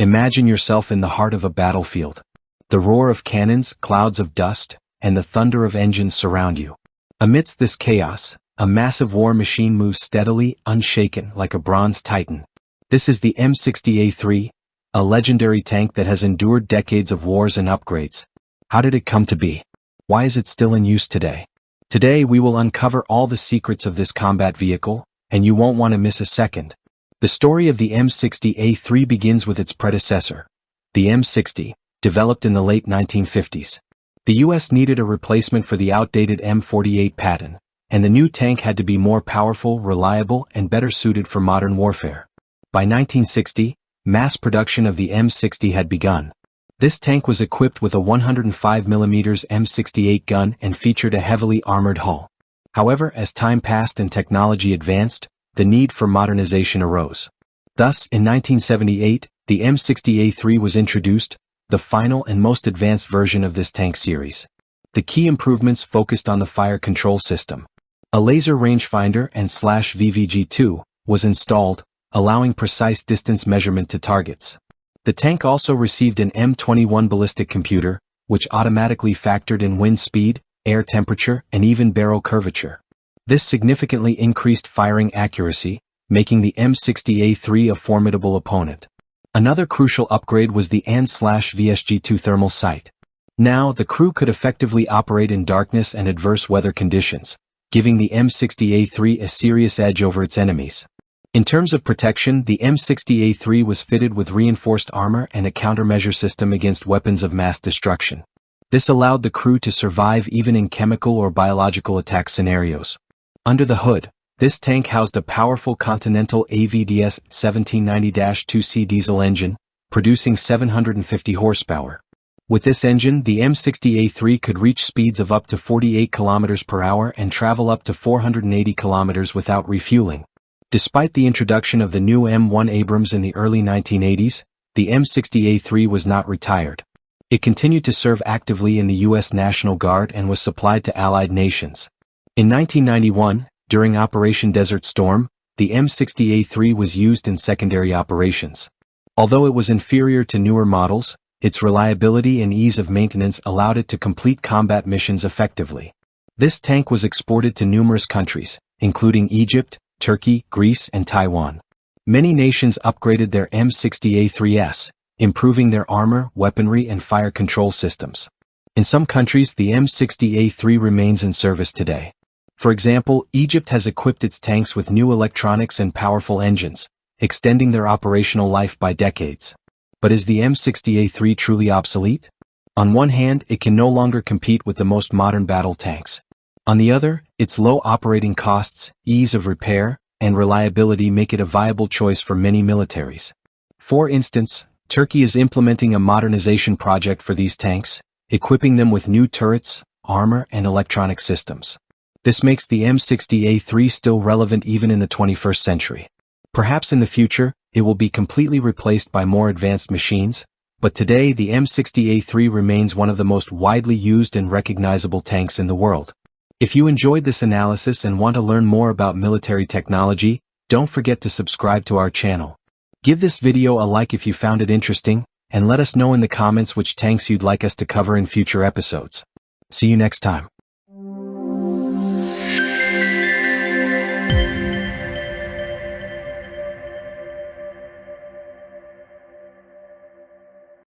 Imagine yourself in the heart of a battlefield. The roar of cannons, clouds of dust, and the thunder of engines surround you. Amidst this chaos, a massive war machine moves steadily, unshaken, like a bronze titan. This is the M60A3, a legendary tank that has endured decades of wars and upgrades. How did it come to be? Why is it still in use today? Today we will uncover all the secrets of this combat vehicle, and you won't want to miss a second. The story of the M60A3 begins with its predecessor, the M60, developed in the late 1950s. The US needed a replacement for the outdated M48 pattern, and the new tank had to be more powerful, reliable, and better suited for modern warfare. By 1960, mass production of the M60 had begun. This tank was equipped with a 105mm M68 gun and featured a heavily armored hull. However, as time passed and technology advanced, the need for modernization arose. Thus, in 1978, the M60A3 was introduced, the final and most advanced version of this tank series. The key improvements focused on the fire control system. A laser rangefinder and /VVG2 was installed, allowing precise distance measurement to targets. The tank also received an M21 ballistic computer, which automatically factored in wind speed, air temperature, and even barrel curvature. This significantly increased firing accuracy, making the M60A3 a formidable opponent. Another crucial upgrade was the AN/VSG2 thermal sight. Now, the crew could effectively operate in darkness and adverse weather conditions, giving the M60A3 a serious edge over its enemies. In terms of protection, the M60A3 was fitted with reinforced armor and a countermeasure system against weapons of mass destruction. This allowed the crew to survive even in chemical or biological attack scenarios. Under the hood, this tank housed a powerful Continental AVDS 1790-2C diesel engine, producing 750 horsepower. With this engine, the M60A3 could reach speeds of up to 48 km per hour and travel up to 480 km without refueling. Despite the introduction of the new M1 Abrams in the early 1980s, the M60A3 was not retired. It continued to serve actively in the U.S. National Guard and was supplied to allied nations. In 1991, during Operation Desert Storm, the M60A3 was used in secondary operations. Although it was inferior to newer models, its reliability and ease of maintenance allowed it to complete combat missions effectively. This tank was exported to numerous countries, including Egypt, Turkey, Greece, and Taiwan. Many nations upgraded their M60A3s, improving their armor, weaponry, and fire control systems. In some countries, the M60A3 remains in service today. For example, Egypt has equipped its tanks with new electronics and powerful engines, extending their operational life by decades. But is the M60A3 truly obsolete? On one hand, it can no longer compete with the most modern battle tanks. On the other, its low operating costs, ease of repair, and reliability make it a viable choice for many militaries. For instance, Turkey is implementing a modernization project for these tanks, equipping them with new turrets, armor, and electronic systems. This makes the M60A3 still relevant even in the 21st century. Perhaps in the future, it will be completely replaced by more advanced machines, but today the M60A3 remains one of the most widely used and recognizable tanks in the world. If you enjoyed this analysis and want to learn more about military technology, don't forget to subscribe to our channel. Give this video a like if you found it interesting, and let us know in the comments which tanks you'd like us to cover in future episodes. See you next time.